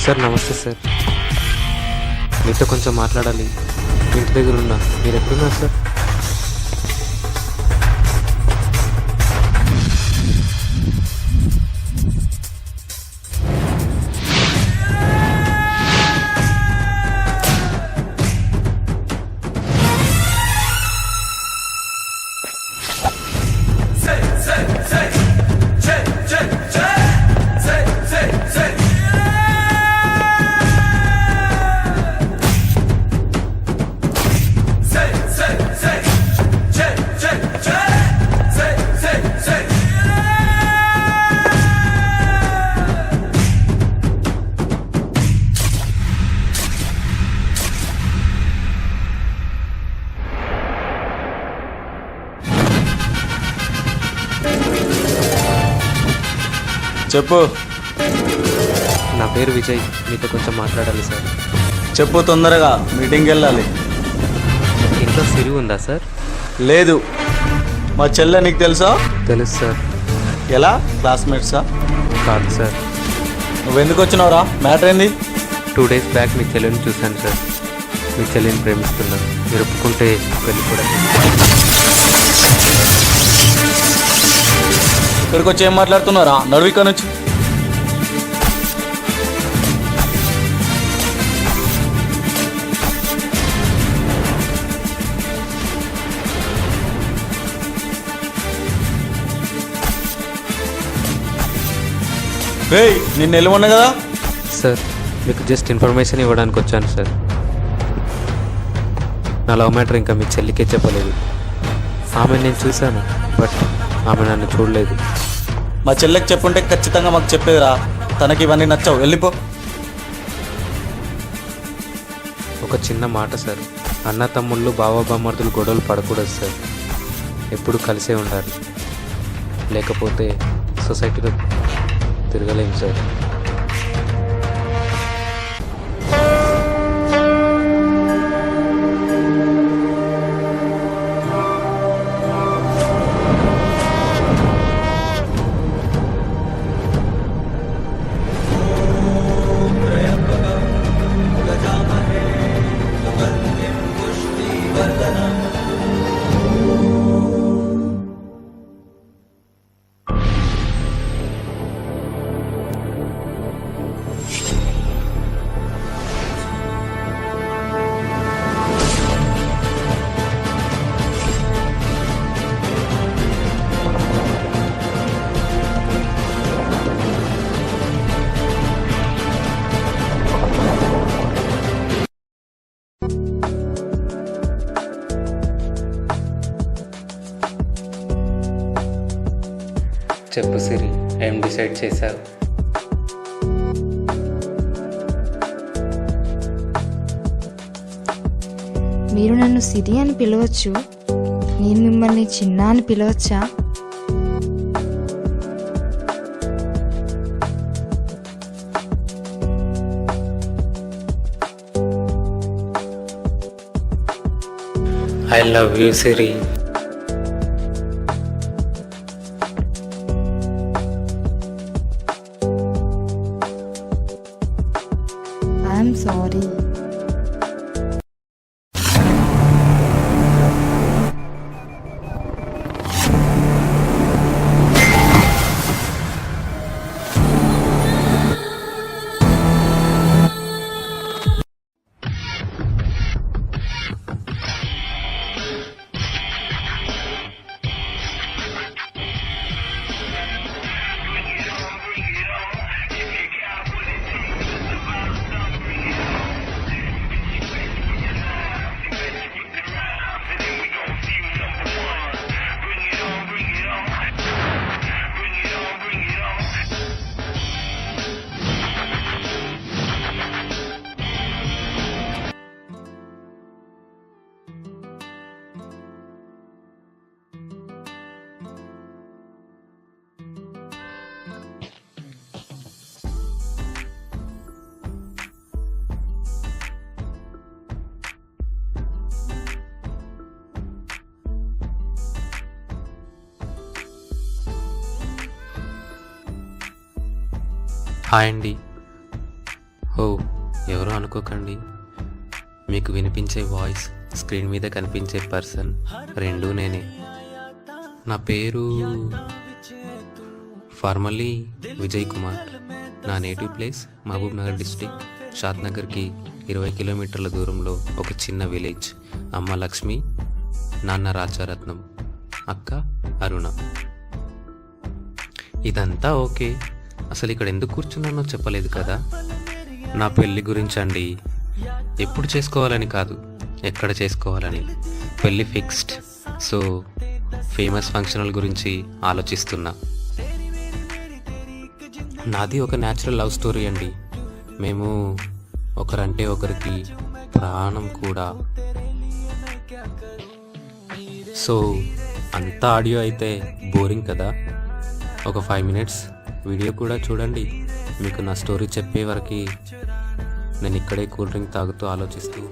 Sir నమస్తే sir, మీతో కొంచెం మాట్లాడాలి. ఇంటి దగ్గర ఉన్నా, మీరు ఎక్కడున్నారు సార్? చెప్పు. నా పేరు విజయ్, మీతో కొంచెం మాట్లాడాలి సార్. చెప్పు, తొందరగా మీటింగ్కి వెళ్ళాలి. ఇంట్లో సిరి ఉందా సార్? లేదు. మా చెల్లె నీకు తెలుసా? తెలుసు సార్. ఎలా? క్లాస్మేట్సా? కాదు సార్. నువ్వెందుకు వచ్చినావురా? మ్యాటర్ ఏంది? 2 days బ్యాక్ మీ చెల్లెని చూశాను సార్. మీ చెల్లిని ప్రేమిస్తున్నాను, మీరు ఒప్పుకుంటే పెళ్ళి కూడా ఇక్కడికి వచ్చి ఏం మాట్లాడుతున్నారా? నడువిక నుంచి. నిన్ను వెళ్ళమన్నా కదా సార్. మీకు జస్ట్ ఇన్ఫర్మేషన్ ఇవ్వడానికి వచ్చాను సార్. నా లవ్ మ్యాటర్ ఇంకా మీ చెల్లికే చెప్పలేదు. ఆమె నేను చూశాను, బట్ ఆమె నన్ను చూడలేదు. మా చెల్లెకి చెప్పుంటే ఖచ్చితంగా మాకు చెప్పేదిరా. తనకి ఇవన్నీ నచ్చావు, వెళ్ళిపో. ఒక చిన్న మాట సార్, అన్న తమ్ముళ్ళు బావబామర్దులు గొడవలు పడకూడదు సార్. ఎప్పుడు కలిసే ఉండాలి, లేకపోతే సొసైటీలో తిరగలేము సార్. చెప్పు సిరి, ఏం డిసైడ్ చేశావు? మీరు నన్ను సిరి అని పిలవచ్చు, నేను మిమ్మల్ని చిన్న అని పిలవచ్చా? I love you Siri. I'm sorry. Hi అండి, ఓ ఎవరో అనుకోకండి, మీకు వినిపించే వాయిస్, స్క్రీన్ మీద కనిపించే పర్సన్ రెండూ నేనే. నా పేరు ఫార్మల్లీ విజయ్ కుమార్. నా native place Mahabubnagar district, షాద్ నగర్కి 20 కిలోమీటర్ల దూరంలో ఒక చిన్న విలేజ్. అమ్మ లక్ష్మి, నాన్న రాజారత్నం, అక్క అరుణ. ఇదంతా ఓకే, అసలు ఇక్కడ ఎందుకు కూర్చున్నానో చెప్పలేదు కదా. నా పెళ్ళి గురించి అండి. ఎప్పుడు చేసుకోవాలని కాదు, ఎక్కడ చేసుకోవాలని. పెళ్ళి ఫిక్స్డ్, సో ఫేమస్ ఫంక్షనల్ గురించి ఆలోచిస్తున్నా. నాది ఒక న్యాచురల్ లవ్ స్టోరీ అండి. మేము ఒకరంటే ఒకరికి ప్రాణం కూడా. సో అంత ఆడియో అయితే బోరింగ్ కదా. ఒక 5 minutes వీడియో కూడా చూడండి. మీకు నా స్టోరీ చెప్పే వరకు నేను ఇక్కడే కూల్ డ్రింక్ తాగుతూ ఆలోచిస్తూ.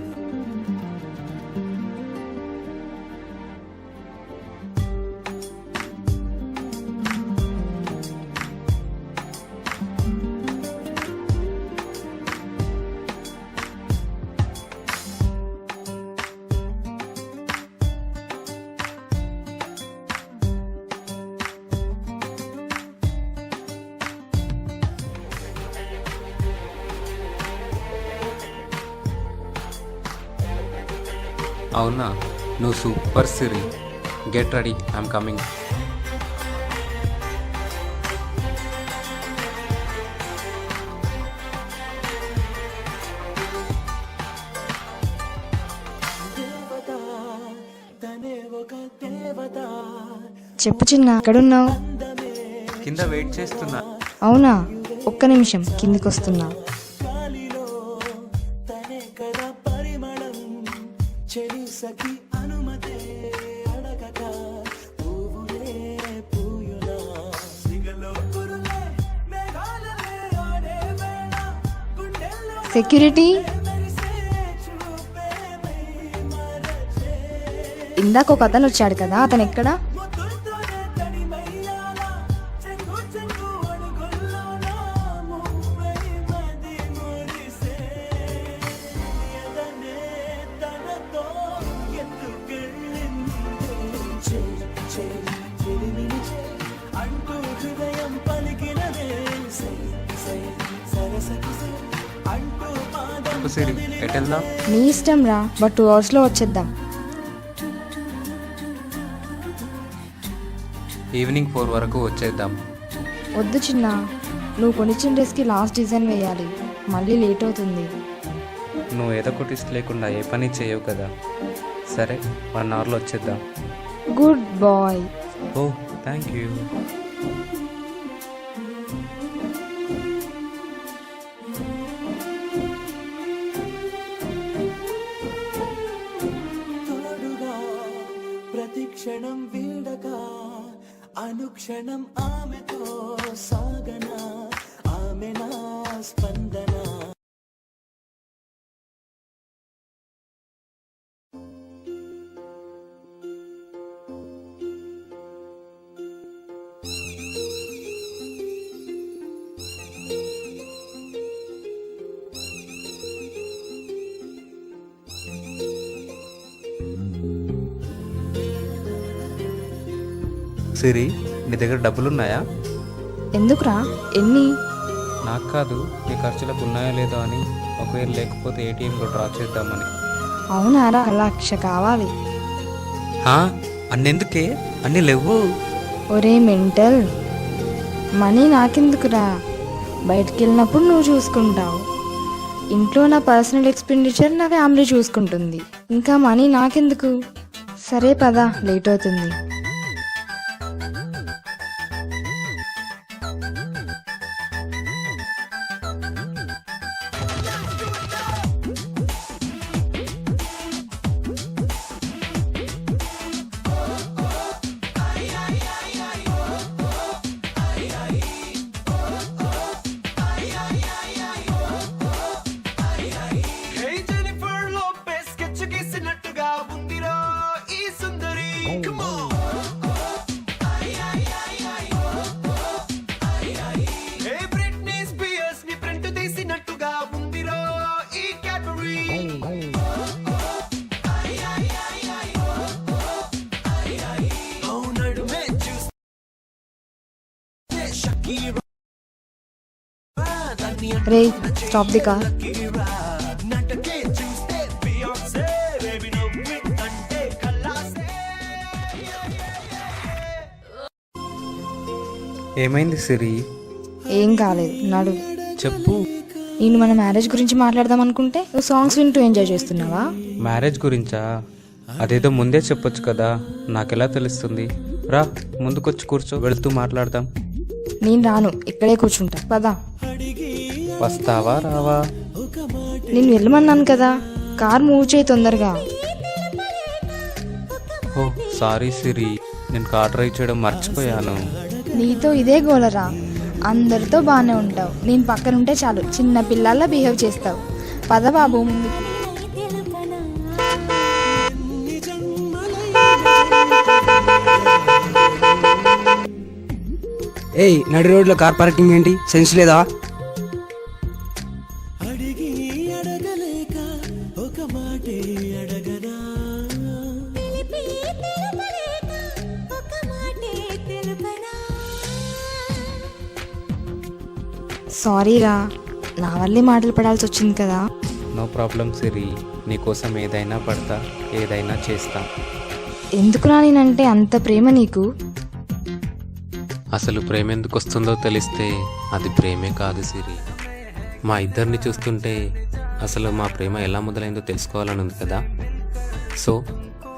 అవునా, నువ్వు super Siri. Get ready, I'm coming. చెప్పు చిన్న, ఎక్కడున్నావు? కింద వెయిట్ చేస్తున్నా. అవునా, ఒక్క నిమిషం కిందికి వస్తున్నా. సెక్యూరిటీ, ఇందాక ఒక అతను వచ్చాడు కదా, అతను ఎక్కడా? సిరి, ఎటెళ్దాం? నీ ఇష్టం రా, బట్ 2 hours వచ్చేద్దాం. ఈవినింగ్ 4 వరకు వచ్చేద్దాం. వద్దు చిన్న, నువ్వు కొనిచ్చిన డ్రెస్కి లాస్ట్ డిజైన్ వేయాలి, మళ్ళీ లేట్ అవుతుంది. నువ్వు ఏదో ఒక ట్విస్ట్ లేకుండా ఏ పని చేయవు కదా. సరే, 1 hourలో వచ్చేద్దాం. Good bye. Oh thank you. ప్రతిక్షణం వీడగా అనుక్షణం ఆమెతో సాగనా, ఆమె నా స్పందన. సిరి, నీ దగ్గర డబ్బులున్నాయా? ఎందుకురా? ఎన్ని? నాకు కాదు, నీ ఖర్చులకు ఉన్నాయో లేదో అని. ఒకవేళ లేకపోతే ఏటీఎంలో డ్రా చేద్దామని. అవునారా, 1,00,000 కావాలి. అన్నెందుకే? అన్నీ లేవు. ఒరే మెంటల్, మనీ నాకెందుకురా? బయటికి వెళ్ళినప్పుడు నువ్వు చూసుకుంటావు, ఇంట్లో నా పర్సనల్ ఎక్స్పెండిచర్ నా ఫ్యామిలీ చూసుకుంటుంది, ఇంకా మనీ నాకెందుకు? సరే పదా, లేట్ అవుతుంది. జెనిఫర్ లోపెస్ స్కెచ్ గీసినట్టుగా ఉందిరా ఈ సుందరి. Come on. Ray stop the car. ఏమైంది సిరి? ఏం కాలేదు, నడు. చెప్పు. నేను మన మ్యారేజ్ గురించి మాట్లాడదాం అనుకుంటే నువ్వు సాంగ్స్ వింటూ ఎంజాయ్ చేస్తున్నావా? మ్యారేజ్ గురించా? అదేదో ముందే చెప్పొచ్చు కదా, నాకెలా తెలుస్తుంది? రా ముందుకొచ్చి కూర్చో, వెళుతూ మాట్లాడదాం. నేను రాను, ఇక్కడే కూర్చుంటా. పదా. వస్తావా రావా? నేను వెళ్ళమన్నాను కదా, కార్ మూవ్ చేయి తొందరగా. ఓ సారీ సిరి, నేను కార్ డ్రైవ్ చేయడం మర్చిపోయాను. నీతో ఇదే గోలరా, అందరితో బాగానే ఉంటావు, నేను పక్కనుంటే చాలు చిన్న పిల్లల్లా బిహేవ్ చేస్తావు. పద బాబు ముందుకి. ఏయ్, నడి రోడ్లో కార్ పార్కింగ్ ఏంటి? సెన్స్ లేదా? అడిగి అడగలేక ఒక మాటే అడగనా సారీ రా, నా వల్లే మాటలు పడాల్సి వచ్చింది కదా. నో ప్రాబ్లం సిరి, నీకోసం ఏదైనా పడతా, ఏదైనా చేస్తా. ఎందుకురా నేనంటే అంత ప్రేమ నీకు? అసలు ప్రేమ ఎందుకు వస్తుందో తెలిస్తే అది ప్రేమే కాదు సిరి. మా ఇద్దరిని చూస్తుంటే అసలు మా ప్రేమ ఎలా మొదలైందో తెలుసుకోవాలని ఉంది కదా. సో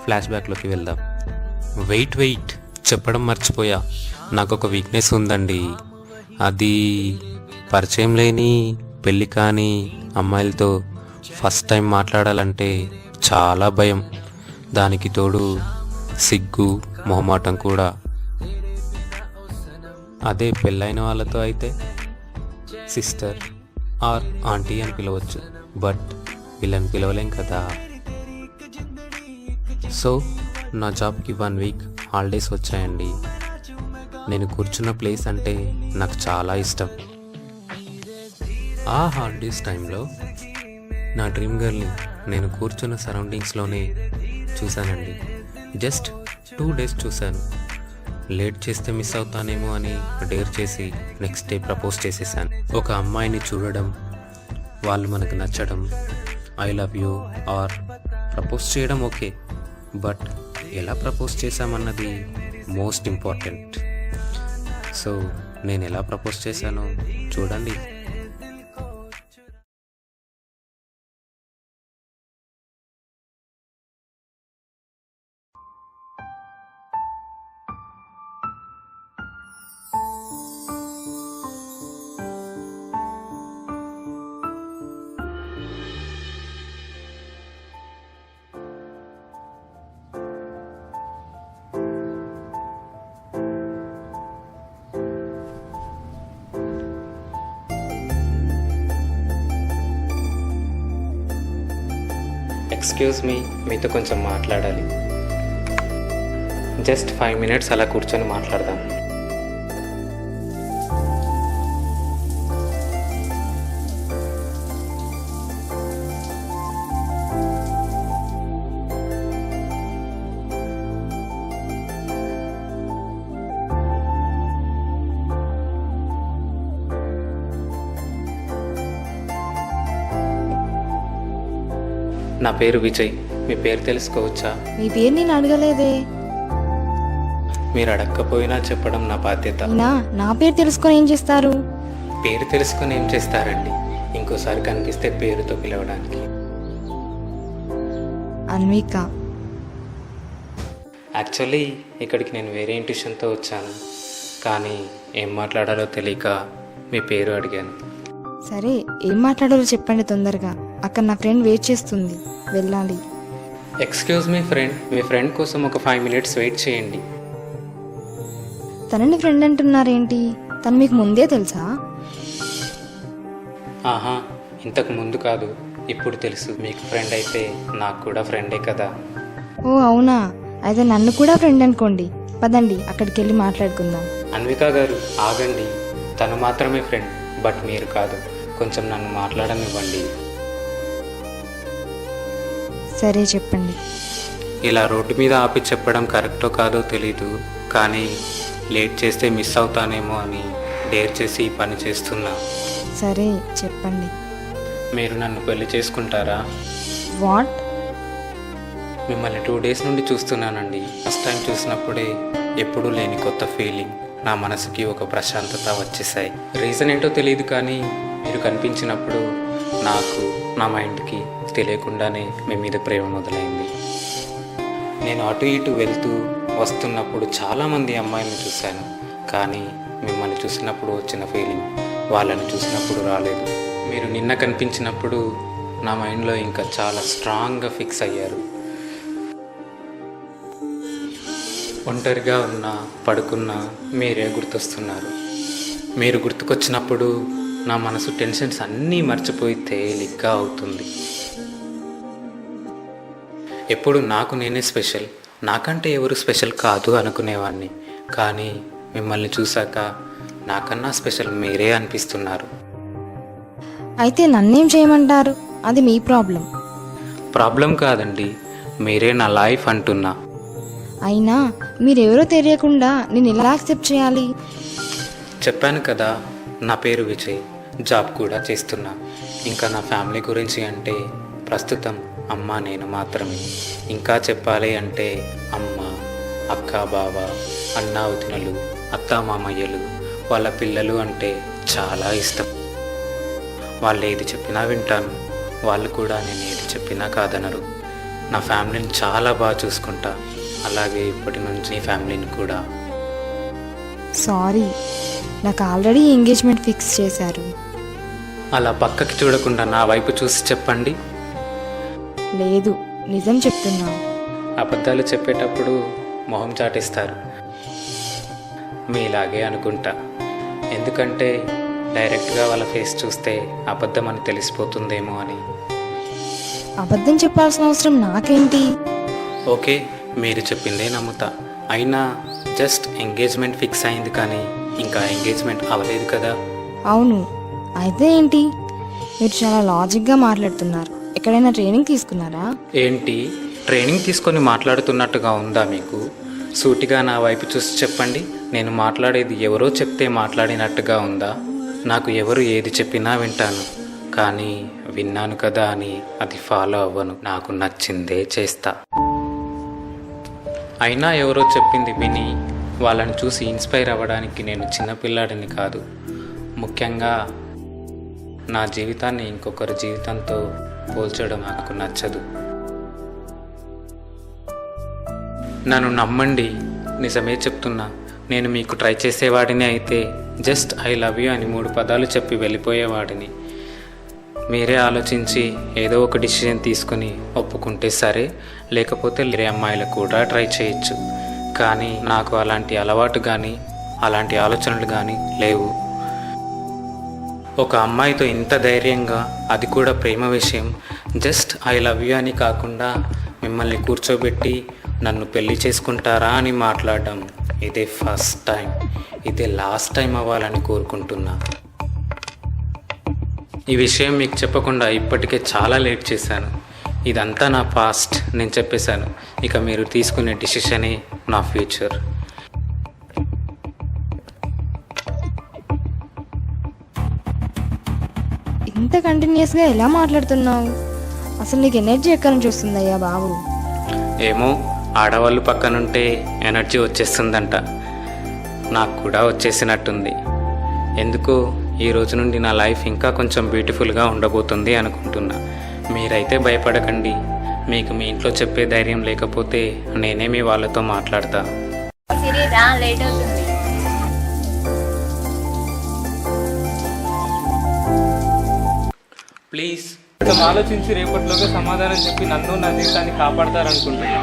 ఫ్లాష్ బ్యాక్లోకి వెళ్దాం. వెయిట్ చెప్పడం మర్చిపోయా, నాకు ఒక వీక్నెస్ ఉందండి. అది పరిచయం లేని పెళ్ళి కాని అమ్మాయిలతో ఫస్ట్ టైం మాట్లాడాలంటే చాలా భయం. దానికి తోడు సిగ్గు, మొహమాటం కూడా. అదే పెళ్ళైన వాళ్ళతో అయితే సిస్టర్ ఆర్ ఆంటీ అని పిలవచ్చు, బట్ వీళ్ళని పిలవలేం కదా. సో నా జాబ్కి 1 వీక్ హాలిడేస్ వచ్చాయండి. నేను కూర్చున్న ప్లేస్ అంటే నాకు చాలా ఇష్టం. ఆ హాలిడేస్ టైంలో నా డ్రీమ్ గర్ల్ని నేను కూర్చున్న సరౌండింగ్స్లోనే చూశానండి. జస్ట్ 2 డేస్ చూశాను. లేట్ చేస్తే మిస్ అవుతానేమో అని డేర్ చేసి నెక్స్ట్ డే ప్రపోజ్ చేసేసాను. ఒక అమ్మాయిని చూడడం, వాళ్ళు మనకు నచ్చడం, I love you or propose చేయడం ఓకే, బట్ ఎలా ప్రపోజ్ చేశామన్నది మోస్ట్ ఇంపార్టెంట్. సో నేను ఎలా ప్రపోజ్ చేశానో చూడండి. ఎక్స్క్యూజ్ మీ, మీతో కొంచెం మాట్లాడాలి. జస్ట్ 5 minutes అలా కూర్చొని మాట్లాడదాం. నా పేరు విజయ్, మీ పేరు తెలుసుకోవచ్చా? మీ పేరు నేను అడగలేదే. మీరు అడగకపోయినా చెప్పడం నా బాధ్యత. అయినా నా పేరు తెలుసుకొని ఏం చేస్తారు? పేరు తెలుసుకొని ఏం చేస్తారండి? ఇంకోసారి కనిపిస్తే పేరుతో పిలవడానికి. అన్విక. యాక్చువల్లీ ఇక్కడికి నేను వేరే ఇంట్యూషన్తో వచ్చాను, కానీ ఏం మాట్లాడాలో తెలియక మీ పేరు అడిగాను. సరే, ఏం మాట్లాడాలో చెప్పండి తొందరగా, అక్కడ నా ఫ్రెండ్ వెయిట్ చేస్తుంది, వెళ్ళాలి. ఎక్స్క్యూజ్ మీ ఫ్రెండ్, మీ ఫ్రెండ్ కోసం ఒక 5 minutes వెయిట్ చేయండి. తనని ఫ్రెండ్ అంటున్నారేంటి? తను మీకు ముందే తెలుసా? ఆహా, ఇంతకు ముందు కాదు, ఇప్పుడు తెలుసు. మీకు ఫ్రెండ్ అయితే నాకు కూడా ఫ్రెండే కదా. ఓ అవునా, అయితే నన్ను కూడా ఫ్రెండ్ అనుకోండి. పదండి, అక్కడికి వెళ్ళి మాట్లాడుకుందాం. అన్విక గారు ఆగండి, తను మాత్రమే ఫ్రెండ్, బట్ మీరు కాదు. కొంచెం నన్ను మాట్లాడనివ్వండి. సరే చెప్పండి. ఇలా రోడ్డు మీద ఆపి చెప్పడం కరెక్టో కాదో తెలీదు, కానీ లేట్ చేస్తే మిస్ అవుతానేమో అని డేర్ చేసి ఈ పని చేస్తున్నా. సరే చెప్పండి. మీరు నన్ను పెళ్లి చేసుకుంటారా? వాట్? మిమ్మల్ని 2 days నుండి చూస్తున్నానండి. ఫస్ట్ టైం చూసినప్పుడే ఎప్పుడూ లేని కొత్త ఫీలింగ్, నా మనసుకి ఒక ప్రశాంతత వచ్చేసాయి. రీజన్ ఏంటో తెలియదు కానీ మీరు కనిపించినప్పుడు నాకు నా మైండ్కి తెలియకుండానే మీ మీద ప్రేమ మొదలైంది. నేను అటు ఇటు వెళ్తూ వస్తున్నప్పుడు చాలామంది అమ్మాయిలను చూశాను, కానీ మిమ్మల్ని చూసినప్పుడు వచ్చిన ఫీలింగ్ వాళ్ళని చూసినప్పుడు రాలేదు. మీరు నిన్న కనిపించినప్పుడు నా మైండ్లో ఇంకా చాలా స్ట్రాంగ్గా ఫిక్స్ అయ్యారు. ఒంటరిగా ఉన్నా పడుకున్నా మీరే గుర్తొస్తున్నారు. మీరు గుర్తుకొచ్చినప్పుడు నా మనసు టెన్షన్స్ అన్నీ మర్చిపోయి తేలిగ్గా అవుతుంది. ఎప్పుడు నాకు నేనే స్పెషల్, నాకంటే ఎవరు స్పెషల్ కాదు అనుకునేవాడిని. కానీ మిమ్మల్ని చూశాక నాకన్నా స్పెషల్ మీరే అనిపిస్తున్నారు. అయితే నన్నేం చేయమంటారు? అది మీ ప్రాబ్లం. ప్రాబ్లం కాదండి, మీరే నా లైఫ్ అంటున్నా. అయినా మీరెవరో తెలియకుండా నేను ఎలా యాక్సెప్ట్ చేయాలి? చెప్పాను కదా, నా పేరు విజయ్, జాబ్ కూడా చేస్తున్నా. ఇంకా నా ఫ్యామిలీ గురించి అంటే ప్రస్తుతం అమ్మ నేను మాత్రమే. ఇంకా చెప్పాలి అంటే అమ్మ, అక్క, బావ, అన్న, వదినలు, అత్త, మామయ్యలు, వాళ్ళ పిల్లలు అంటే చాలా ఇష్టం. వాళ్ళు ఏది చెప్పినా వింటాను, వాళ్ళు కూడా నేను ఏది చెప్పినా కాదనరు. నా ఫ్యామిలీని చాలా బాగా చూసుకుంటా, అలాగే ఇప్పటి నుంచి నీ ఫ్యామిలీని కూడా. సారీ, నాకు ఆల్రెడీ ఎంగేజ్మెంట్ ఫిక్స్ చేశారు. అలా పక్కకి చూడకుండా నా వైపు చూసి చెప్పండి. లేదు, నిజం చెప్తున్నా. అబద్ధాలు చెప్పేటప్పుడు మొహం చాటిస్తారు. మీలాగే అనుకుంటా, ఎందుకంటే డైరెక్ట్గా వాళ్ళ ఫేస్ చూస్తే అబద్ధం అని తెలిసిపోతుందేమో అని. అబద్ధం చెప్పాల్సిన అవసరం నాకేంటి? ఓకే, మీరు చెప్పిందే నమ్ముతా. అయినా జస్ట్ ఎంగేజ్మెంట్ ఫిక్స్ అయింది కానీ ఇంకా ఎంగేజ్మెంట్ అవ్వలేదు కదా. అవును, అయితే ఏంటి? మీరు చాలా లాజిక్గా మాట్లాడుతున్నారు. ఎక్కడైనా ట్రైనింగ్ తీసుకున్నారా? ఏంటి, ట్రైనింగ్ తీసుకొని మాట్లాడుతున్నట్టుగా ఉందా మీకు? సూటిగా నా వైపు చూసి చెప్పండి. నేను మాట్లాడేది ఎవరో చెప్తే మాట్లాడినట్టుగా ఉందా? నాకు ఎవరు ఏది చెప్పినా వింటాను, కానీ విన్నాను కదా అని అది ఫాలో అవ్వను. నాకు నచ్చిందే చేస్తా. అయినా ఎవరో చెప్పింది విని వాళ్ళని చూసి ఇన్స్పైర్ అవ్వడానికి నేను చిన్నపిల్లాడిని కాదు. ముఖ్యంగా నా జీవితాన్ని ఇంకొకరి జీవితంతో పోల్చడం నాకు నచ్చదు. నన్ను నమ్మండి, నిజమే చెప్తున్నా. నేను మీకు ట్రై చేసేవాడిని అయితే జస్ట్ ఐ లవ్ యూ అని 3 పదాలు చెప్పి వెళ్ళిపోయేవాడిని. మీరే ఆలోచించి ఏదో ఒక డిసిజన్ తీసుకుని ఒప్పుకుంటే సరే, లేకపోతే వేరే అమ్మాయిలు కూడా ట్రై చేయొచ్చు. కానీ నాకు అలాంటి అలవాటు కానీ అలాంటి ఆలోచనలు కానీ లేవు. ఒక అమ్మాయితో ఇంత ధైర్యంగా, అది కూడా ప్రేమ విషయం, జస్ట్ ఐ లవ్ యూ అని కాకుండా మిమ్మల్ని కూర్చోబెట్టి నన్ను పెళ్లి చేసుకుంటారా అని మాట్లాడడం ఇదే ఫస్ట్ టైం. ఇదే లాస్ట్ టైం అవ్వాలని కోరుకుంటున్నా. ఈ విషయం మీకు చెప్పకుండా ఇప్పటికే చాలా లేట్ చేశాను. ఇదంతా నా పాస్ట్, నేను చెప్పేశాను. ఇక మీరు తీసుకునే డిసిషనే నా ఫ్యూచర్. ఇంత కంటిన్యూస్గా ఎలా మాట్లాడుతున్నావు? అసలు నీకు ఎనర్జీ ఎక్కడి నుంచి వస్తుందయ్యా బాబు? ఏమో, ఆడవాళ్ళు పక్కనుంటే ఎనర్జీ వచ్చేస్తుందంట. నాకు కూడా వచ్చేసినట్టుంది. ఎందుకో ఈ రోజు నుండి నా లైఫ్ ఇంకా కొంచెం బ్యూటిఫుల్గా ఉండబోతుంది అనుకుంటున్నా. మీరైతే భయపడకండి. మీకు మీ ఇంట్లో చెప్పే ధైర్యం లేకపోతే నేనే మీ వాళ్ళతో మాట్లాడతా. లేట్ అవుతుంది. ప్లీజ్ కొంచెం ఆలోచించి రేపటిలోగా సమాధానం చెప్పి నన్ను నా జీవితాన్ని కాపాడతారనుకుంటున్నా.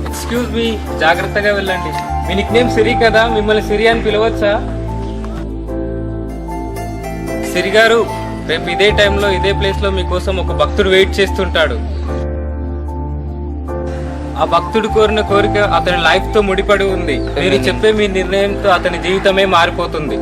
ఎక్స్క్యూజ్ మీ, జాగ్రత్తగా వెళ్ళండి. మీ నిక్ నేమ్ సిరి కదా, మిమ్మల్ని సిరి అని పిలవచ్చా? సిరి గారు, రేపు ఇదే టైంలో ఇదే ప్లేస్లో మీకోసం ఒక భక్తుడు వెయిట్ చేస్తుంటాడు. ఆ భక్తుడు కోరిన కోరిక అతని లైఫ్తో ముడిపడి ఉంది. మీరు చెప్పే మీ నిర్ణయంతో అతని జీవితమే మారిపోతుంది.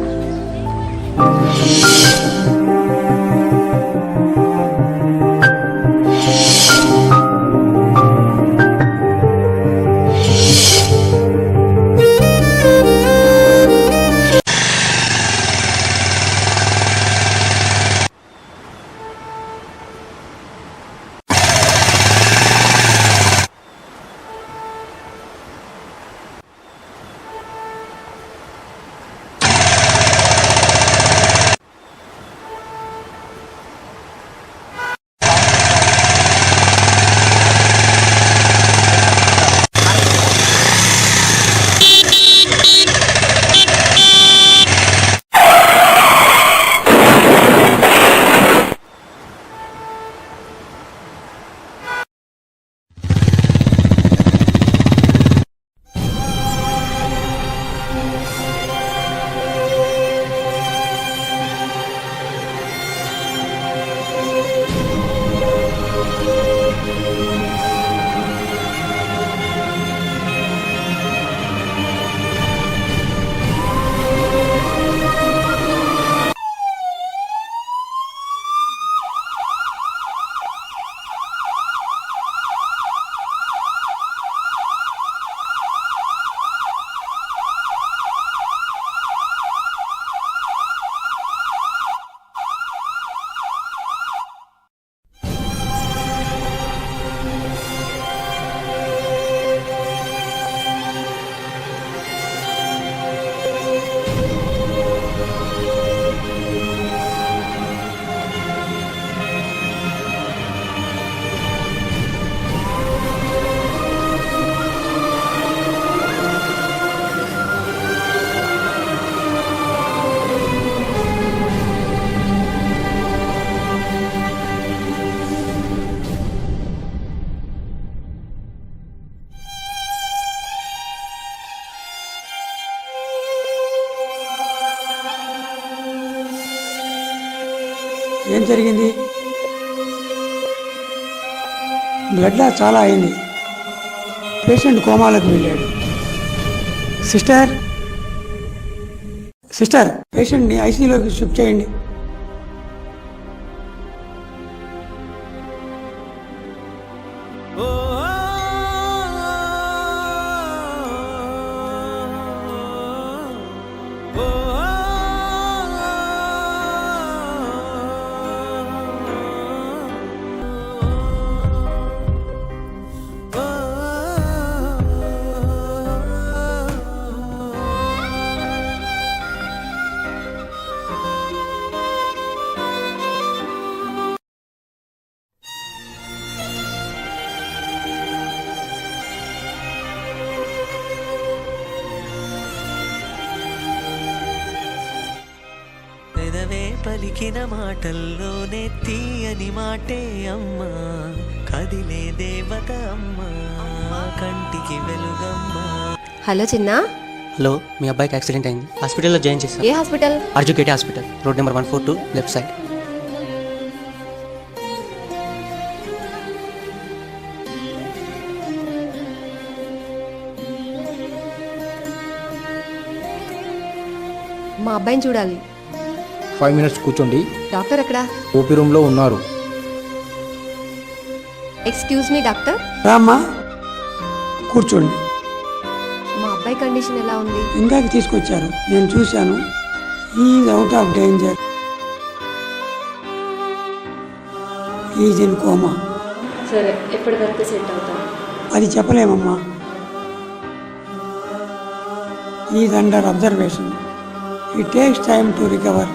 ఏం జరిగింది? బ్లడ్ లాస్ చాలా అయింది. పేషెంట్ కోమాలోకి వెళ్ళాడు. సిస్టర్ సిస్టర్ పేషెంట్ని ఐసీయూలోకి షిఫ్ట్ చేయండి. పెదవే పలికిన మాటల్లోనే తీయని మాటే అమ్మా, కదిలే దేవత అమ్మా, కంటికి వెలుగమ్మా. హలో చిన్న. హలో, మీ అబ్బాయికి యాక్సిడెంట్ అయింది, హాస్పిటల్లో జాయిన్ చేశారు. ఏ హాస్పిటల్? అర్జుకేటి hospital, road number 142 left side. మా అబ్బాయిని చూడాలి. 5 minutes కూర్చోండి. డాక్టర్ ఎక్కడా? ఓపీ రూమ్లో ఉన్నారు. Excuse me doctor. రామ్మా, కూర్చోండి. మా అబ్బాయి కండిషన్ ఎలా ఉంది? ఇందాక తీసుకొచ్చారు, నేను చూశాను. Is out of danger. Is in coma. సరే, ఎప్పటి వరకు సెట్ అవుతాం? అది చెప్పలేమమ్మా. Is under observation. It takes time to recover.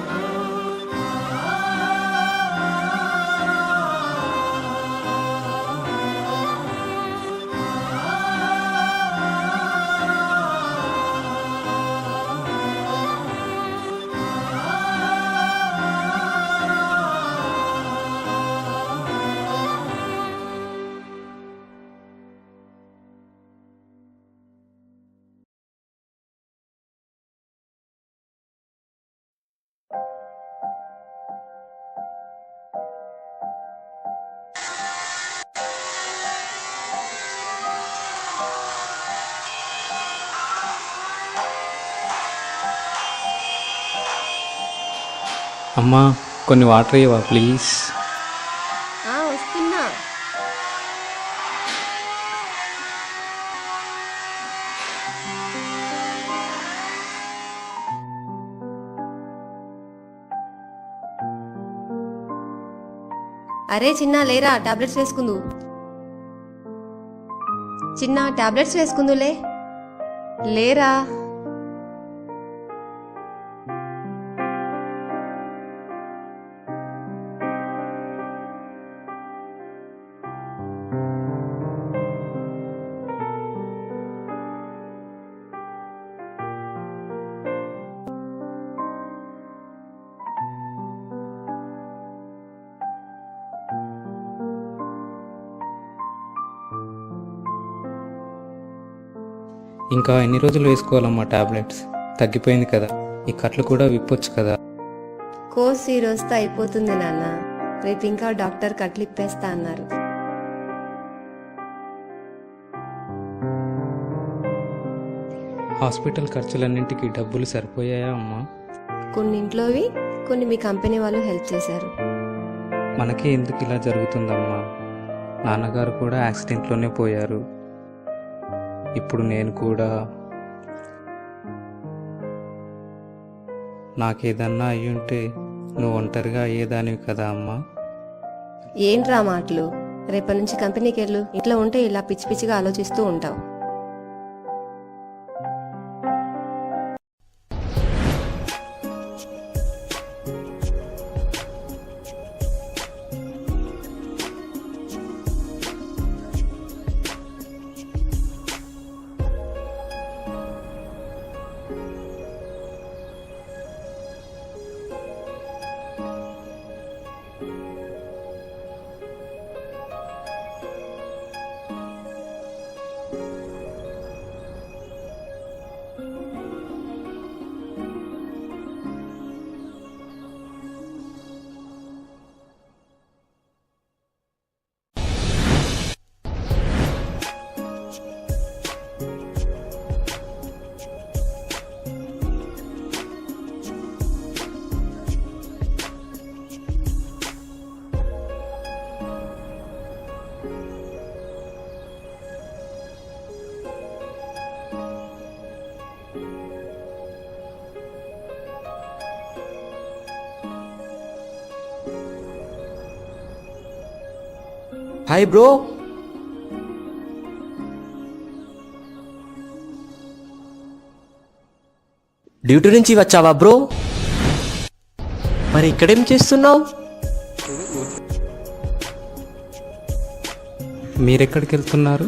అమ్మా, కొన్ని వాటర్ ఇవ్వవా ప్లీజ్? వస్తున్నా. అరే చిన్న, లేరా, టాబ్లెట్స్ వేసుకుందు. చిన్న, టాబ్లెట్స్ వేసుకుందులే, లేరా. ఇంకా ఎన్ని రోజులు వేసుకోవాలమ్మా టాబ్లెట్స్? తగ్గిపోయింది కదా, ఈ కట్లు కూడా విప్పొచ్చు కదా. కోర్స్ ఈ రోజుతో అయిపోతుంది నాన్న. రేపు ఇంకా డాక్టర్ కట్లు ఇప్పేస్తా అన్నారు. హాస్పిటల్ ఖర్చులన్నింటికి డబ్బులు సరిపోయాయా అమ్మా? కొన్ని ఇంట్లోవి, కొన్ని మీ కంపెనీ వాళ్ళు హెల్ప్ చేశారు. మనకి ఎందుకు ఇలా జరుగుతుందమ్మా? నాన్నగారు కూడా యాక్సిడెంట్లోనే పోయారు. ఇప్పుడు నేను కూడా. నాకేదన్నా అయ్యుంటే నువ్వు ఒంటరిగా అయ్యేదానివి కదా అమ్మా. ఏంట్రా మాటలు? రేపటి నుంచి కంపెనీకి వెళ్ళు. ఇట్లా ఉంటే ఇలా పిచ్చి పిచ్చిగా ఆలోచిస్తూ ఉంటావు. Hi bro. డ్యూటీ నుంచి వచ్చావా బ్రో? మరి ఇక్కడేం చేస్తున్నావు? మీరెక్కడికి వెళ్తున్నారు?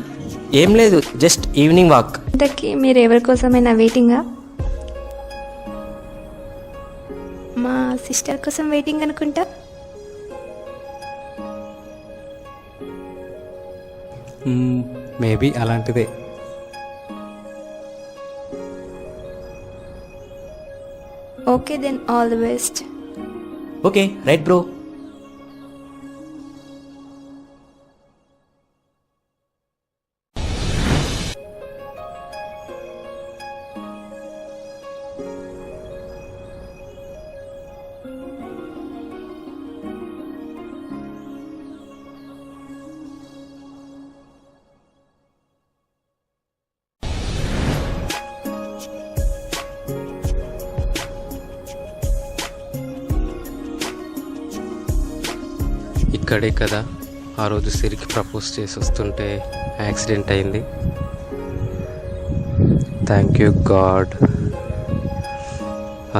ఏం లేదు, జస్ట్ ఈవినింగ్ వాక్. ఇంతకీ మీరు ఎవరి కోసమైనా వెయిటింగా? మా సిస్టర్ కోసం వెయిటింగ్ అనుకుంటా. మేబీ అలాంటిదే. Okay then, all the best. Okay right bro. ఇక్కడే కదా ఆ రోజు సిరికి ప్రపోజ్ చేసి వస్తుంటే యాక్సిడెంట్ అయింది. Thank you God.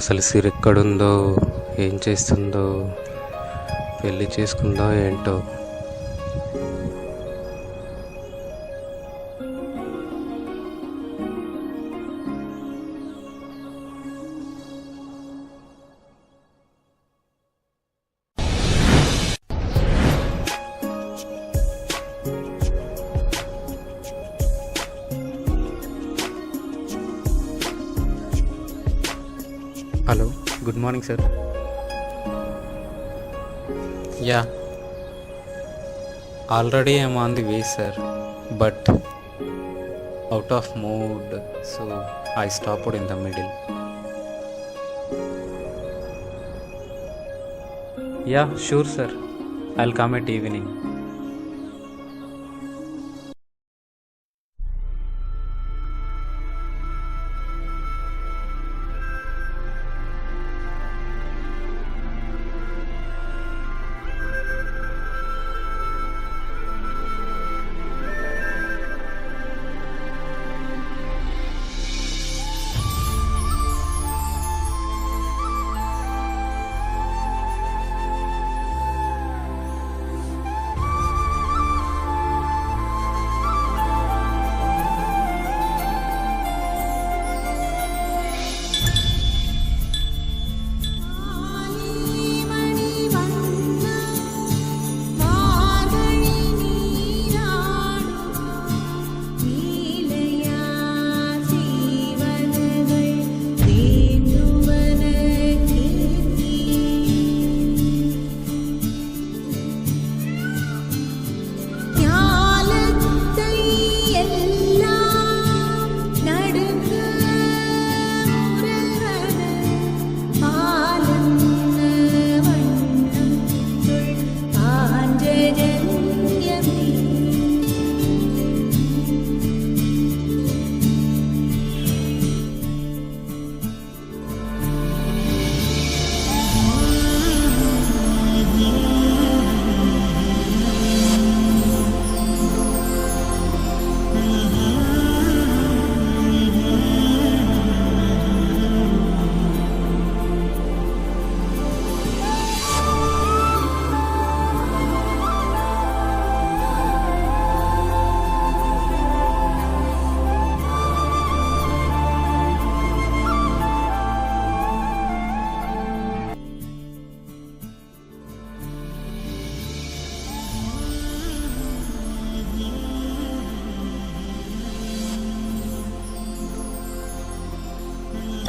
అసలు సిరి ఎక్కడుందో, ఏం చేస్తుందో, పెళ్ళి చేసుకుందో ఏంటో. Hello, good morning sir. Yeah, already I'm on the way sir, but out of mood, so I stopped in the middle. Yeah sure sir, I'll come at evening.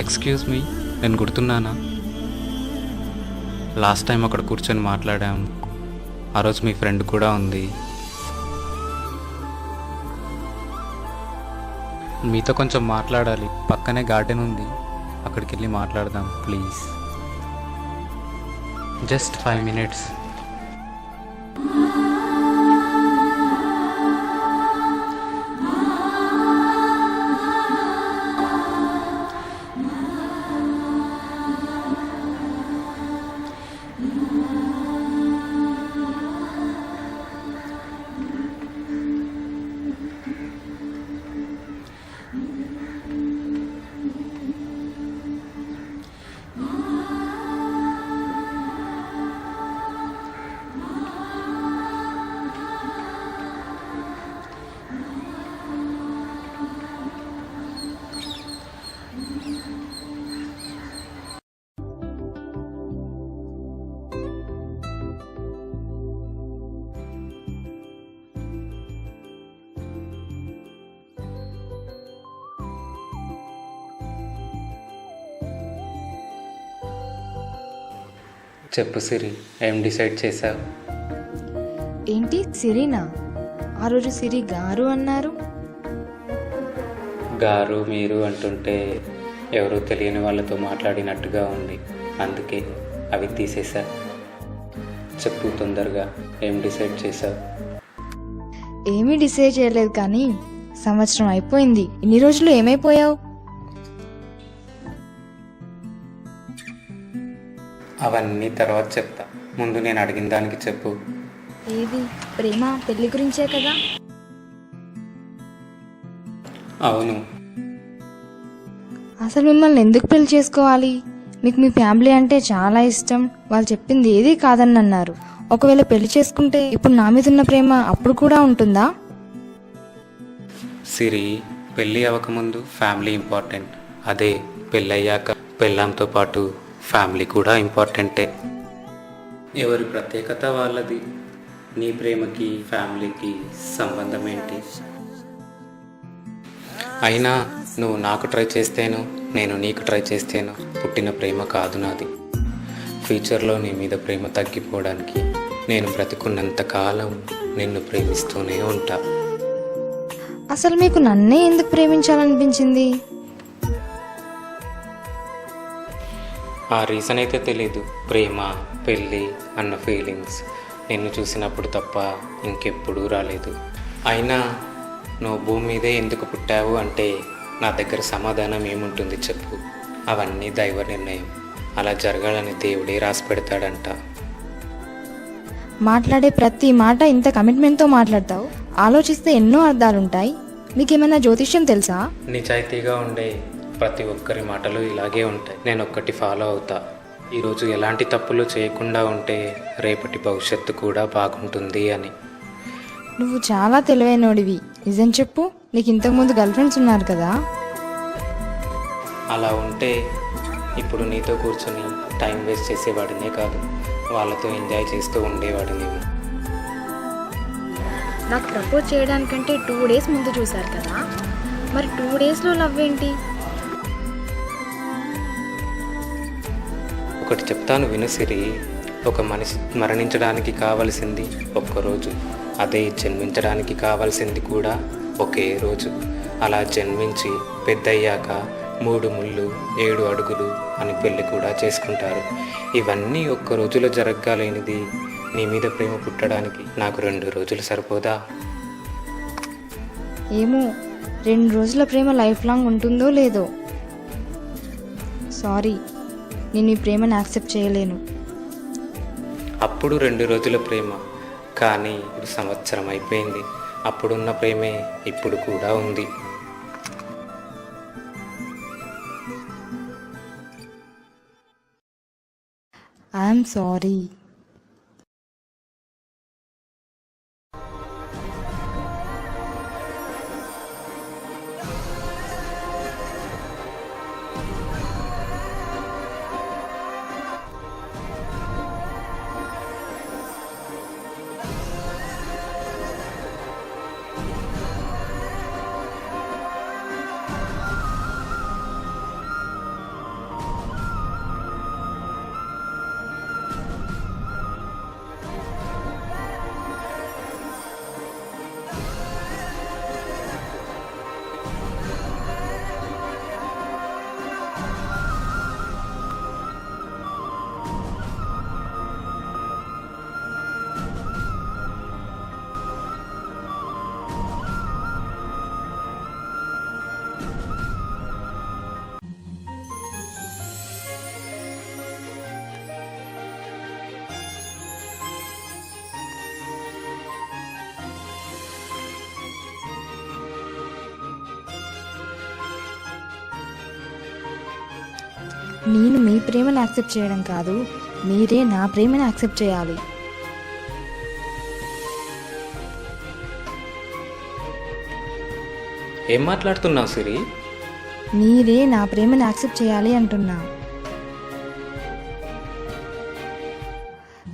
Excuse me, నేను గుర్తున్నానా? Last time అక్కడ కూర్చొని మాట్లాడాం. ఆ రోజు మీ friend కూడా ఉంది. మీతో కొంచెం మాట్లాడాలి. పక్కనే గార్డెన్ ఉంది, అక్కడికి వెళ్ళి మాట్లాడదాం ప్లీజ్. Just 5 minutes. చెప్పు సిరి, ఏం డిసైడ్ చేశావు? ఏంటి సిరినా? ఆ రోజు సిరి గారు అన్నారు. గారు మీరు అంటుంటే ఎవరో తెలియని వాళ్ళతో మాట్లాడినట్టుగా ఉంది, అందుకే అవి తీసేశా. చెప్పు తొందరగా, ఏం డిసైడ్ చేశావు? ఏమీ డిసైడ్ చేయలేదు, కానీ సంవత్సరం అయిపోయింది. ఇన్ని రోజులు ఏమైపోయావు? అవన్నీ తర్వాత చెప్తా, ముందు నేను అడిగిన దానికి చెప్పు. ఏది? ప్రేమ పెళ్లి గురించే కదా? అవును. అసలు మిమ్మల్ని ఎందుకు పెళ్లి చేసుకోవాలి? మీకు మీ ఫ్యామిలీ అంటే చాలా ఇష్టం, వాళ్ళు చెప్పింది ఏదీ కాదని అన్నారు. ఒకవేళ పెళ్లి చేసుకుంటే ఇప్పుడు నా మీద ఉన్న ప్రేమ అప్పుడు కూడా ఉంటుందా? సిరి, పెళ్ళి అవ్వకముందు ఫ్యామిలీ ఇంపార్టెంట్, అదే పెళ్ళయ్యాక పెళ్ళాంతో పాటు ఫ్యామిలీ కూడా ఇంపార్టెంటే. ఎవరి ప్రత్యేకత వాళ్ళది. నీ ప్రేమకి ఫ్యామిలీకి సంబంధం ఏంటి? అయినా నువ్వు నాకు ట్రై చేస్తేనో నేను నీకు ట్రై చేస్తేనో పుట్టిన ప్రేమ కాదు నాది. ఫ్యూచర్లో నీ మీద ప్రేమ తగ్గిపోవడానికి నేను బ్రతికున్నంత కాలం నిన్ను ప్రేమిస్తూనే ఉంటా. అసలు మీకు నన్నే ఎందుకు ప్రేమించాలనిపించింది? ఆ రీజన్ అయితే తెలీదు. ప్రేమ, పెళ్ళి అన్న ఫీలింగ్స్ నిన్ను చూసినప్పుడు తప్ప ఇంకెప్పుడూ రాలేదు. అయినా నువ్వు భూమి మీదే ఎందుకు పుట్టావు అంటే నా దగ్గర సమాధానం ఏముంటుంది చెప్పు? అవన్నీ దైవ నిర్ణయం. అలా జరగాలని దేవుడే రాసి పెడతాడంట. మాట్లాడే ప్రతి మాట ఇంత కమిట్మెంట్తో మాట్లాడతావు. ఆలోచిస్తే ఎన్నో అర్థాలుంటాయి. మీకేమైనా జ్యోతిష్యం తెలుసా? నిజాయితీగా ఉండే ప్రతి ఒక్కరి మాటలు ఇలాగే ఉంటాయి. నేను ఒక్కటి ఫాలో అవుతా. ఈరోజు ఎలాంటి తప్పులు చేయకుండా ఉంటే రేపటి భవిష్యత్తు కూడా బాగుంటుంది అని. నువ్వు చాలా తెలివైనోడివి. నిజం చెప్పు, నీకు ఇంతకుముందు గర్ల్ ఫ్రెండ్స్ ఉన్నారు కదా? అలా ఉంటే ఇప్పుడు నీతో కూర్చొని టైం వేస్ట్ చేసేవాడినే కాదు, వాళ్ళతో ఎంజాయ్ చేస్తూ ఉండేవాడిని. నాకు ప్రపోజ్ చేయడానికంటే 2 days ముందు చూశారు కదా, మరి 2 daysలో లవ్ ఏంటి? ఒకటి చెప్తాను విను సిరి. ఒక మనిషి మరణించడానికి కావలసింది ఒక్కరోజు, అదే జన్మించడానికి కావలసింది కూడా ఒకే రోజు. అలా జన్మించి పెద్దయ్యాక 3 ముళ్ళు 7 అడుగులు అని పెళ్ళి కూడా చేసుకుంటారు. ఇవన్నీ ఒక్క రోజులో జరగలేనిది నీ మీద ప్రేమ పుట్టడానికి నాకు 2 రోజులు సరిపోదా? ఏమో, 2 రోజుల ప్రేమ లైఫ్ లాంగ్ ఉంటుందో లేదో. సారీ, నేను ఈ ప్రేమను యాక్సెప్ట్ చేయలేను. అప్పుడు 2 రోజుల ప్రేమ, కానీ ఇప్పుడు సంవత్సరం అయిపోయింది. అప్పుడున్న ప్రేమే ఇప్పుడు కూడా ఉంది. I'm sorry. నేను మీ ప్రేమను యాక్సెప్ట్ చేయడం కాదు, మీరే నా ప్రేమను యాక్సెప్ట్ చేయాలి. ఏం మాట్లాడుతున్నావు సిరి? మీరే నా ప్రేమను యాక్సెప్ట్ చేయాలి అంటున్నా.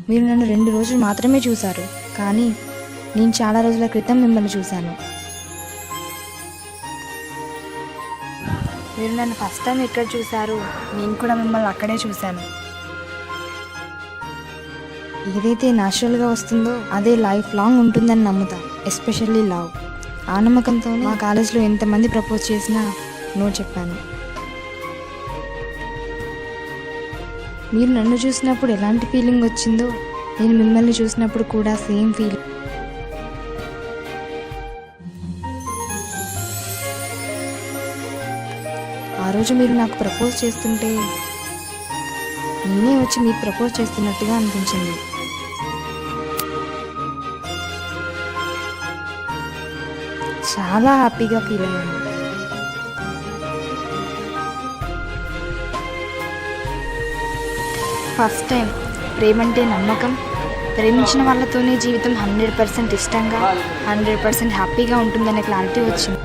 మీరు నన్ను 2 రోజులు మాత్రమే చూశారు, కానీ నేను చాలా రోజుల క్రితం మిమ్మల్ని చూశాను. మీరు నన్ను ఫస్ట్ టైం ఎక్కడ చూశారు, నేను కూడా మిమ్మల్ని అక్కడే చూశాను. ఏదైతే న్యాచురల్గా వస్తుందో అదే లైఫ్ లాంగ్ ఉంటుందని నమ్ముతా, ఎస్పెషల్లీ లవ్. ఆ నమ్మకంతో మా కాలేజ్లో ఎంతమంది ప్రపోజ్ చేసినా నో చెప్పాను. మీరు నన్ను చూసినప్పుడు ఎలాంటి ఫీలింగ్ వచ్చిందో నేను మిమ్మల్ని చూసినప్పుడు కూడా సేమ్ ఫీలింగ్. ఆ రోజు మీరు నాకు ప్రపోజ్ చేస్తుంటే నేనే వచ్చి మీకు ప్రపోజ్ చేస్తున్నట్టుగా అనిపించింది. చాలా హ్యాపీగా ఫీల్ అయ్యాను. ఫస్ట్ టైం ప్రేమంటే నమ్మకం, ప్రేమించిన వాళ్ళతోనే జీవితం 100% ఇష్టంగా 100% హ్యాపీగా ఉంటుందనే క్లారిటీ వచ్చింది.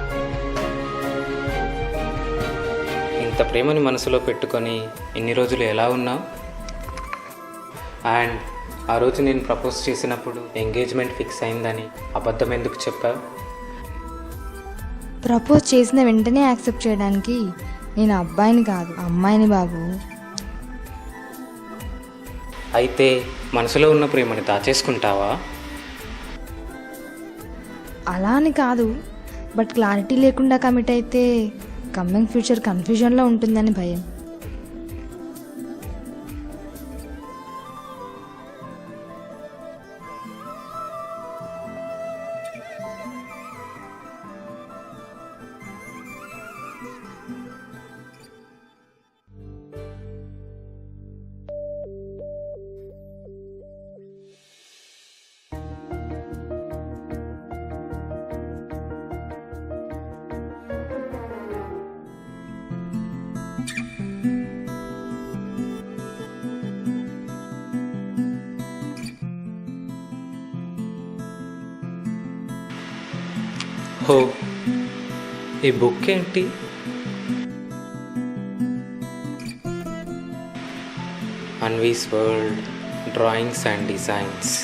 ఇంత ప్రేమని మనసులో పెట్టుకొని ఇన్ని రోజులు ఎలా ఉన్నావు? అండ్ ఆ రోజు నేను ప్రపోజ్ చేసినప్పుడు ఎంగేజ్మెంట్ ఫిక్స్ అయిందని అబద్ధం ఎందుకు చెప్పావు? ప్రపోజ్ చేసిన వెంటనే యాక్సెప్ట్ చేయడానికి నేను అబ్బాయిని కాదు, అమ్మాయిని బాబు. అయితే మనసులో ఉన్న ప్రేమని దాచేసుకుంటావా? అలా అని కాదు, బట్ క్లారిటీ లేకుండా కమిట్ అయితే కమింగ్ ఫ్యూచర్ కన్ఫ్యూజన్లో ఉంటుందని భయం. హో, ఈ బుక్ ఏంటి? Anvi's world drawings and designs.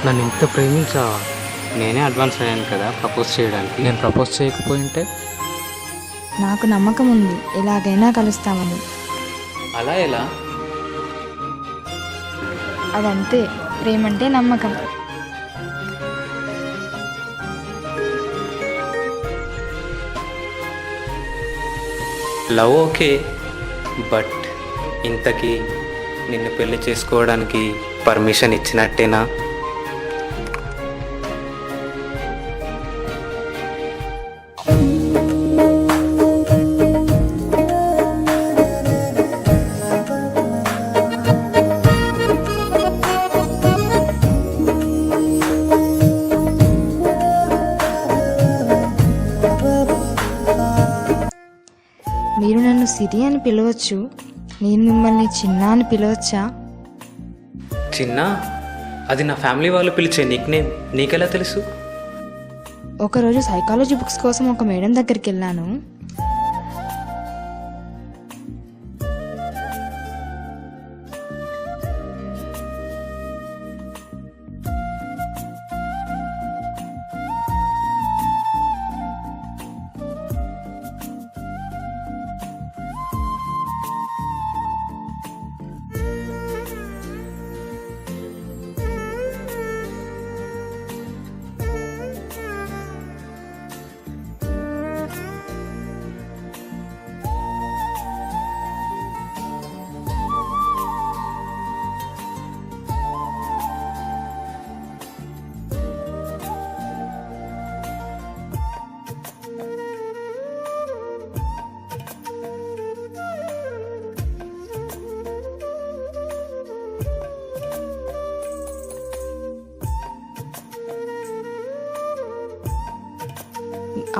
నన్ను ఇంత ప్రేమించావా? నేనే అడ్వాన్స్ అయ్యాను కదా ప్రపోజ్ చేయడానికి. నేను ప్రపోజ్ చేయకపోయింటే? నాకు నమ్మకం ఉంది ఎలాగైనా కలుస్తామని. అలా ఎలా? అదంతే, ప్రేమంటే నమ్మకం. లవ్ ఓకే, బట్ ఇంతకీ నిన్ను పెళ్లి చేసుకోవడానికి పర్మిషన్ ఇచ్చినట్టేనా? మీరు నన్ను సిరి అని పిలవచ్చు, నేను మిమ్మల్ని చిన్న అని పిలవచ్చా? చిన్న? అది నా ఫ్యామిలీ వాళ్ళు పిలిచే నిక్ నేమ్, నీకెలా తెలుసు? ఒకరోజు సైకాలజీ బుక్స్ కోసం ఒక మేడం దగ్గరికి వెళ్ళాను.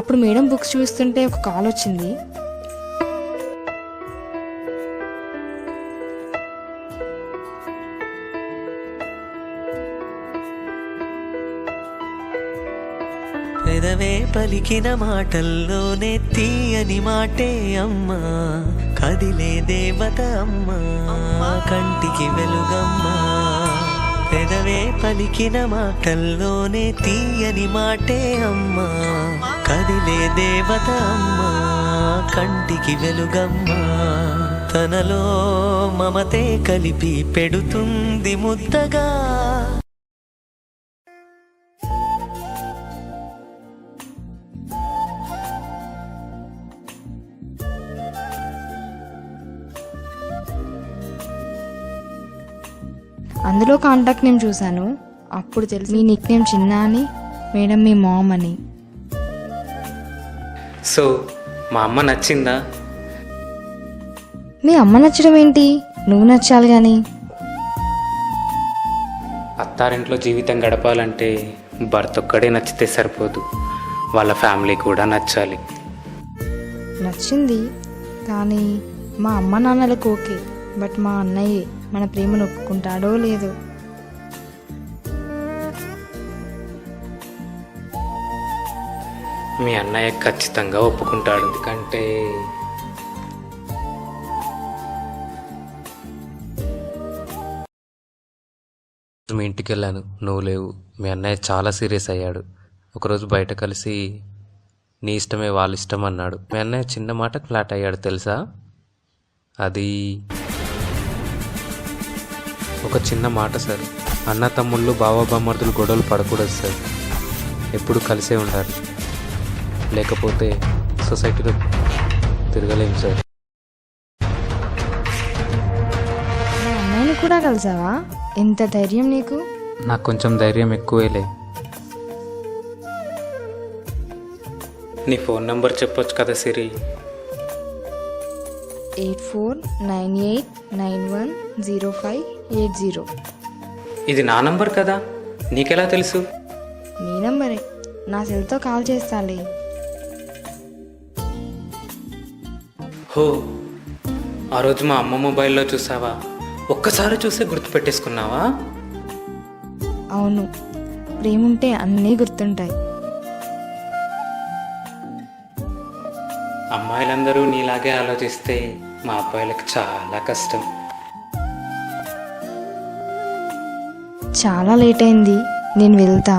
అప్పుడు మేడం బుక్స్ చూస్తుంటే ఒక కాల్ వచ్చింది. పెదవే పలికిన మాటల్లోనే తీయని మాటే అమ్మా, కదిలే దేవత అమ్మా, కంటికి వెలుగమ్మా. పెదవే పలికిన మాటల్లోనే తీయని మాటే అమ్మా, కదిలే దేవత అమ్మా, కంటికి వెలుగమ్మా. తనలో మమతే కలిపి పెడుతుంది ముద్దగా. అందులో కాంటాక్ట్ నేమ్ చూశాను. అప్పుడు తెలుసు మీ నిక్ నేమ్ చిన్న అని, మేడం మీ మామ్ అని. సో మా అమ్మ నచ్చిందా? మీ అమ్మ నచ్చడం ఏంటి, నువ్వు నచ్చాలి కానీ. అత్తారింట్లో జీవితం గడపాలంటే భర్త ఒక్కడే నచ్చితే సరిపోదు, వాళ్ళ ఫ్యామిలీ కూడా నచ్చాలి. నచ్చింది కానీ మా అమ్మ నాన్నలకు ఓకే, బట్ మా అన్నయ్యే మన ప్రేమను ఒప్పుకుంటాడో లేదో. మీ అన్నయ్య ఖచ్చితంగా ఒప్పుకుంటాడు. ఎందుకంటే మీ ఇంటికి వెళ్ళాను, నువ్వు లేవు. మీ అన్నయ్య చాలా సీరియస్ అయ్యాడు. ఒకరోజు బయట కలిసి నీ ఇష్టమే వాళ్ళ ఇష్టం అన్నాడు. మీ అన్నయ్య చిన్న మాటకు ఫ్లాట్ అయ్యాడు తెలుసా. అది ఒక చిన్న మాట సార్. అన్న తమ్ముళ్ళు బావబామర్దులు గొడవలు పడకూడదు సార్, ఎప్పుడు కలిసే ఉండాలి, లేకపోతే సొసైటీలో తిరగలేము సార్. మా అన్నయ్యని కూడా కలిసావా? ఎంత ధైర్యం నీకు? నాకు కొంచెం ధైర్యం ఎక్కువేలే. నీ ఫోన్ నంబర్ చెప్పొచ్చు కదా సిరి. 8498910580. ఇది నా నంబర్ కదా, నీకెలా తెలుసు? నీ నంబరే, నా సెల్తో కాల్ చేస్తాలే. హో, ఆ రోజు మా అమ్మ మొబైల్లో చూసావా? ఒక్కసారి చూసే గుర్తుపెట్టేసుకున్నావా? అవును, ప్రేముంటే అన్నీ గుర్తుంటాయి. అమ్మాయిలందరూ నీలాగే ఆలోచిస్తే మా అబ్బాయిలకు చాలా కష్టం. చాలా లేట్ అయింది, నేను వెళ్తా.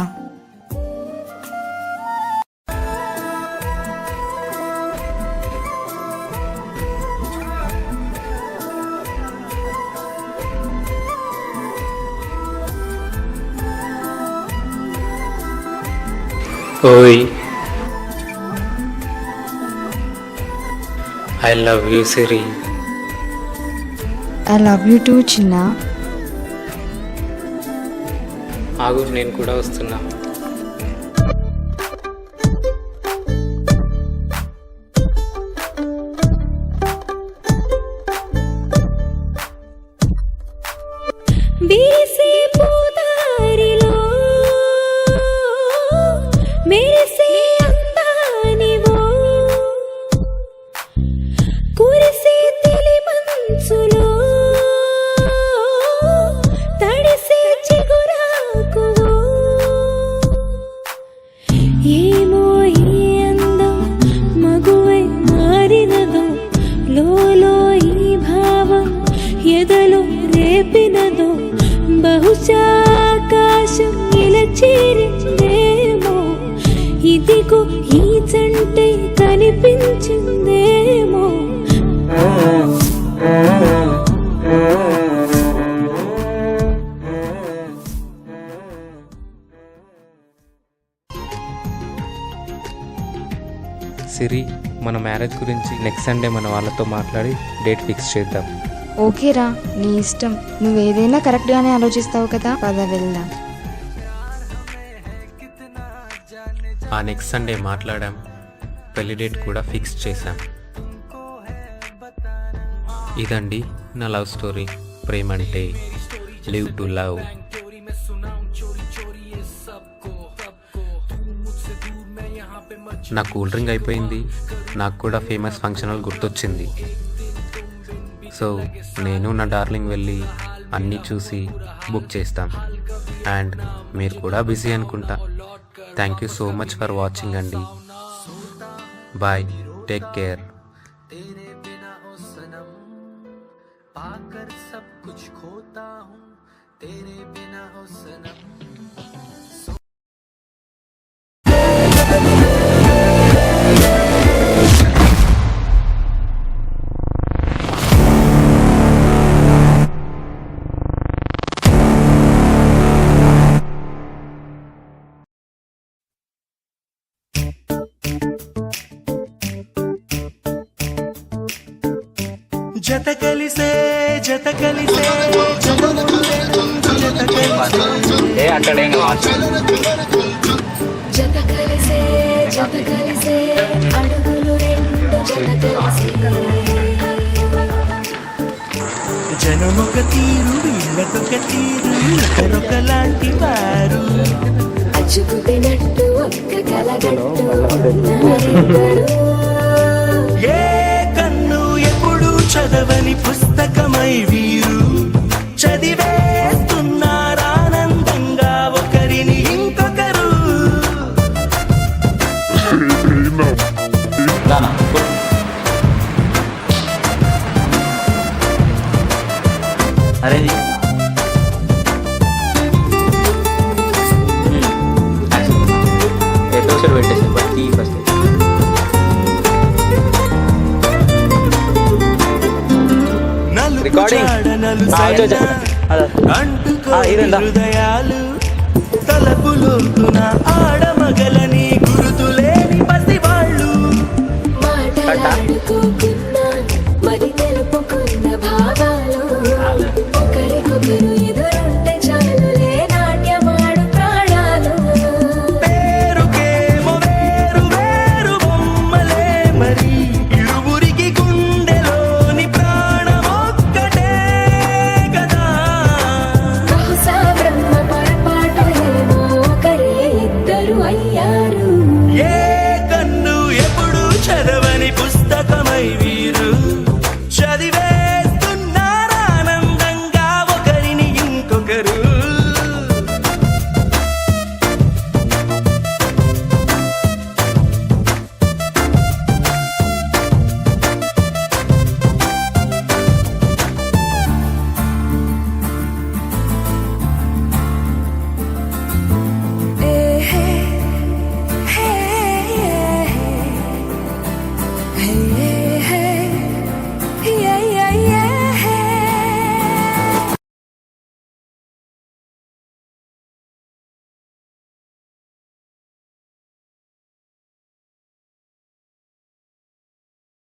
ఓయ్, I love you Siri. I love you two చిన్న. ఆగు, నేను కూడా వస్తున్నా. బీసీ పూదారిలో మెరిసే అందానివో, కురిసే తెలి మంచులో తడిసే చిగురాకువో. ఏమో ఈ అందం మగువై మారినదో, లోలో ఈ భావం ఎదలో రేపినదో. బహుశా ఆకాశం ఇలా చేరిందేమో, ఇదిగో ఈ జంటే కనిపించిందేమో. సిరి, మన మ్యారేజ్ గురించి నెక్స్ట్ సండే మన వాళ్ళతో మాట్లాడి డేట్ ఫిక్స్ చేద్దాం. ఓకేరా, నీ ఇష్టం. నువ్వేదైనా కరెక్ట్గానే ఆలోచిస్తావు కదా, పద వెళ్దాం. ఆ నెక్స్ట్ సండే మాట్లాడాం, పెళ్లి డేట్ కూడా ఫిక్స్ చేశాం. ఇదండి నా love story. Premante live to love. నా కూల్ డ్రింక్ అయిపోయింది, నాకు కూడా ఫేమస్ ఫంక్షన్ హాల్ గుర్తొచ్చింది. సో నేను నా డార్లింగ్ వెళ్ళి అన్నీ చూసి బుక్ చేస్తాం. అండ్ మీరు కూడా బిజీ అనుకుంటా. Thank you so much for watching అండి. Bye, take care. జత కలిసే జత కలిసే జత కలిసే జత కలిసే జత కలిసే అడుగులు రెండు జత కలిసే జనమొక తీరు వీళ్ళకొక తీరు ఒకరొకలాంటి వారు అచ్చుకుతినట్టు ఒక్క కలగట్టు ఏ కన్ను ఎప్పుడు చదవని పుస్తకమై వీరు చదివేస్తున్నారానందంగా ఒకరిని ఇంకొకరు. నానా అరే దోశలు పెట్టేసి బట్టి ఫస్ట్ హృదయాలు తలపులోతున ఆడమగలని గురుతులేని పసివాళ్ళు మాటలాడుకోకున్నా మరి